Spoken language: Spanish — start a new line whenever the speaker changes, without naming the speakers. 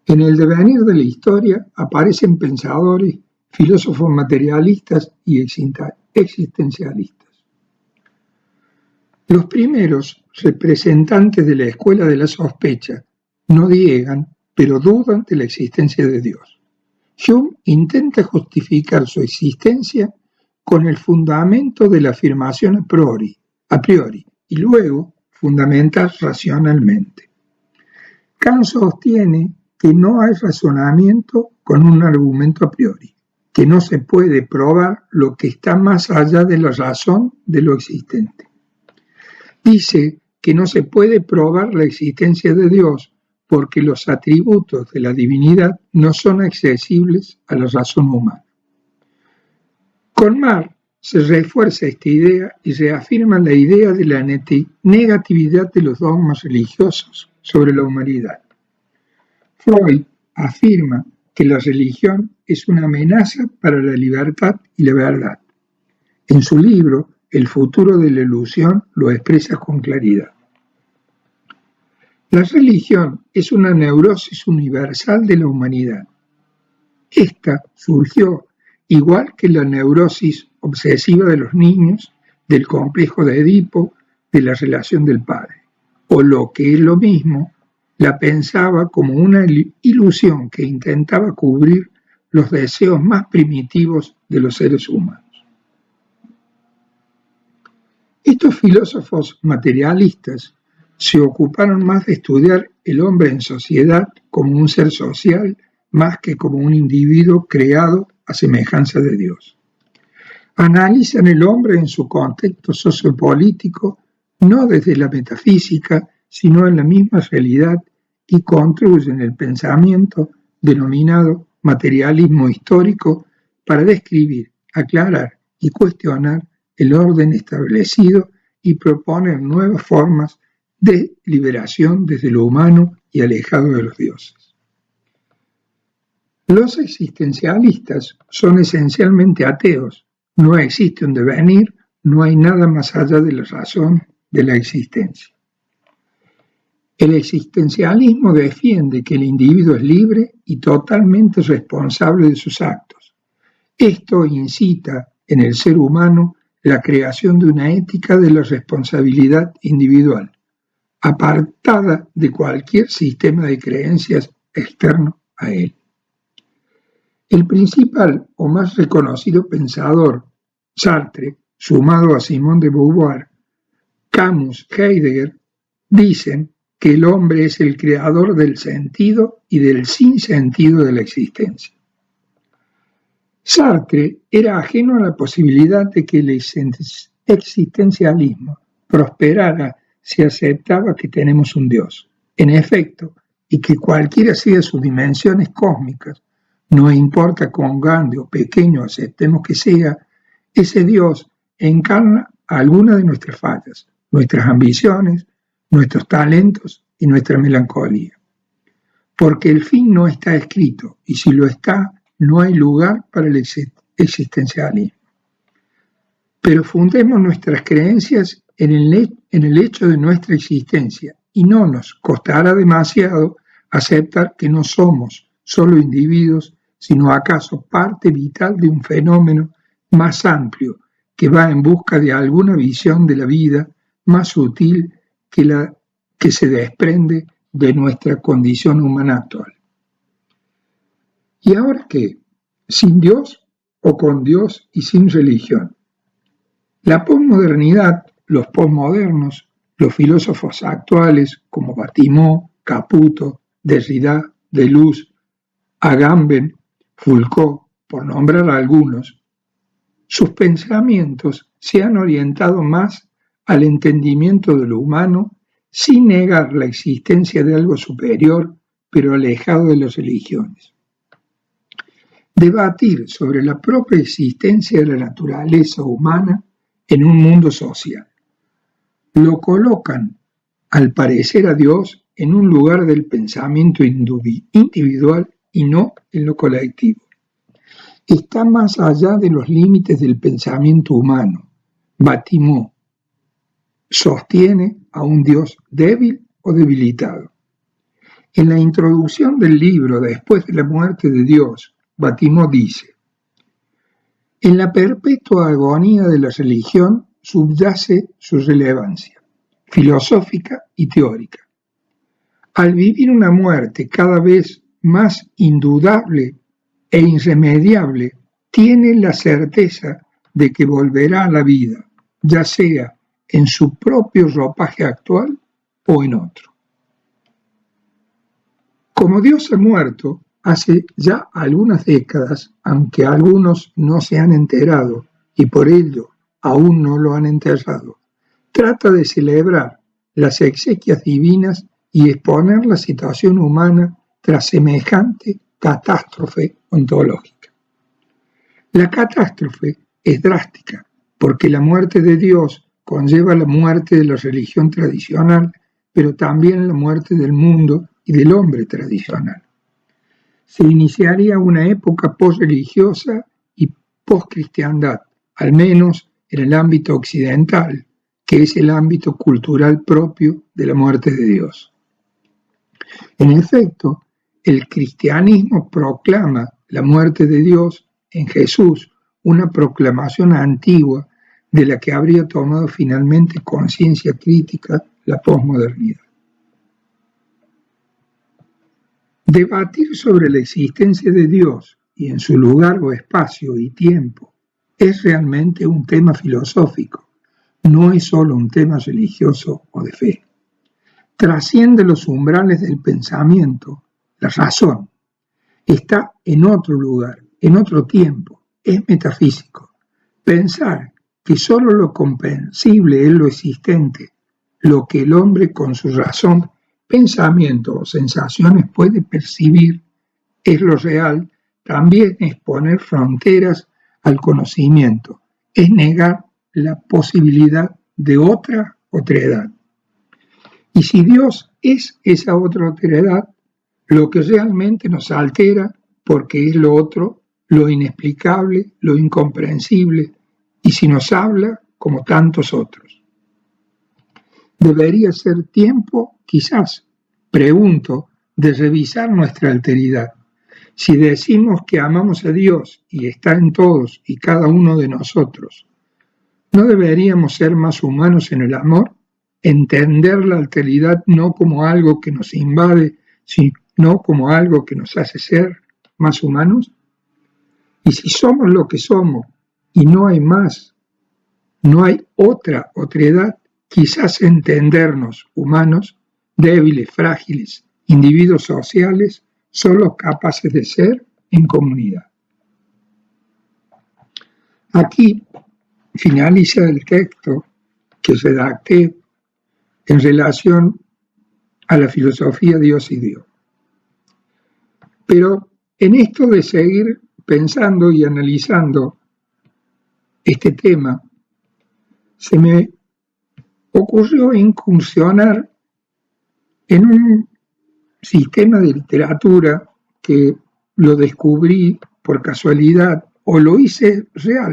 En el devenir de la historia aparecen pensadores, filósofos materialistas y existencialistas. Los primeros representantes de la escuela de la sospecha no niegan, pero dudan de la existencia de Dios. Hume intenta justificar su existencia con el fundamento de la afirmación a priori y luego fundamentar racionalmente. Kant sostiene que no hay razonamiento con un argumento a priori, que no se puede probar lo que está más allá de la razón de lo existente. Dice que no se puede probar la existencia de Dios porque los atributos de la divinidad no son accesibles a la razón humana. Con Marx se refuerza esta idea y reafirma la idea de la negatividad de los dogmas religiosos sobre la humanidad. Freud afirma que la religión es una amenaza para la libertad y la verdad. En su libro, El futuro de la ilusión, lo expresa con claridad. La religión es una neurosis universal de la humanidad. Esta surgió igual que la neurosis obsesiva de los niños, del complejo de Edipo, de la relación del padre, o lo que es lo mismo, la pensaba como una ilusión que intentaba cubrir los deseos más primitivos de los seres humanos. Estos filósofos materialistas se ocuparon más de estudiar el hombre en sociedad como un ser social más que como un individuo creado a semejanza de Dios. Analizan el hombre en su contexto sociopolítico no desde la metafísica, sino en la misma realidad y construyen el pensamiento denominado materialismo histórico para describir, aclarar y cuestionar el orden establecido y proponer nuevas formas de liberación desde lo humano y alejado de los dioses. Los existencialistas son esencialmente ateos. No existe un devenir, no hay nada más allá de la razón de la existencia. El existencialismo defiende que el individuo es libre y totalmente responsable de sus actos. Esto incita en el ser humano la creación de una ética de la responsabilidad individual, apartada de cualquier sistema de creencias externo a él. El principal o más reconocido pensador, Sartre, sumado a Simone de Beauvoir, Camus, Heidegger, dicen que el hombre es el creador del sentido y del sinsentido de la existencia. Sartre era ajeno a la posibilidad de que el existencialismo prosperara si aceptaba que tenemos un Dios. En efecto, y que cualquiera sea sus dimensiones cósmicas, no importa cuán grande o pequeño aceptemos que sea, ese Dios encarna alguna de nuestras fallas, nuestras ambiciones, nuestros talentos y nuestra melancolía. Porque el fin no está escrito, y si lo está, no hay lugar para el existencialismo. Pero fundemos nuestras creencias en el hecho de nuestra existencia, y no nos costará demasiado aceptar que no somos solo individuos, sino acaso parte vital de un fenómeno más amplio que va en busca de alguna visión de la vida más sutil que la que se desprende de nuestra condición humana actual. ¿Y ahora qué? ¿Sin Dios o con Dios y sin religión? La posmodernidad, los posmodernos, los filósofos actuales como Batimó, Caputo, Derrida, Deleuze, Agamben, Foucault, por nombrar algunos, sus pensamientos se han orientado más al entendimiento de lo humano sin negar la existencia de algo superior, pero alejado de las religiones. Debatir sobre la propia existencia de la naturaleza humana en un mundo social. Lo colocan, al parecer a Dios, en un lugar del pensamiento individual y no en lo colectivo. Está más allá de los límites del pensamiento humano. Batimó sostiene a un Dios débil o debilitado. En la introducción del libro Después de la muerte de Dios, Batimó dice: en la perpetua agonía de la religión subyace su relevancia, filosófica y teórica. Al vivir una muerte cada vez más indudable e irremediable, tiene la certeza de que volverá a la vida, ya sea en su propio ropaje actual o en otro. Como Dios ha muerto hace ya algunas décadas, aunque algunos no se han enterado y por ello aún no lo han enterrado, trata de celebrar las exequias divinas y exponer la situación humana tras semejante catástrofe ontológica. La catástrofe es drástica porque la muerte de Dios conlleva la muerte de la religión tradicional, pero también la muerte del mundo y del hombre tradicional. Se iniciaría una época posreligiosa y poscristiandad, al menos en el ámbito occidental, que es el ámbito cultural propio de la muerte de Dios. En efecto, el cristianismo proclama la muerte de Dios en Jesús, una proclamación antigua de la que habría tomado finalmente conciencia crítica la posmodernidad. Debatir sobre la existencia de Dios y en su lugar o espacio y tiempo es realmente un tema filosófico, no es solo un tema religioso o de fe. Trasciende los umbrales del pensamiento, la razón. Está en otro lugar, en otro tiempo, es metafísico. Pensar que solo lo comprensible es lo existente, lo que el hombre con su razón, pensamiento o sensaciones puede percibir, es lo real, también es poner fronteras al conocimiento, es negar la posibilidad de otra otredad. Y si Dios es esa otra otredad, lo que realmente nos altera, porque es lo otro, lo inexplicable, lo incomprensible, y si nos habla como tantos otros. Debería ser tiempo, quizás, pregunto, de revisar nuestra alteridad. Si decimos que amamos a Dios y está en todos y cada uno de nosotros, ¿no deberíamos ser más humanos en el amor? Entender la alteridad no como algo que nos invade, sino como algo que nos hace ser más humanos. Y si somos lo que somos y no hay más, no hay otra otredad, quizás entendernos humanos, débiles, frágiles, individuos sociales, solo capaces de ser en comunidad. Aquí finaliza el texto que redacté en relación a la filosofía Dios y Dios. Pero en esto de seguir pensando y analizando este tema, se me ocurrió incursionar en un sistema de literatura que lo descubrí por casualidad o lo hice real.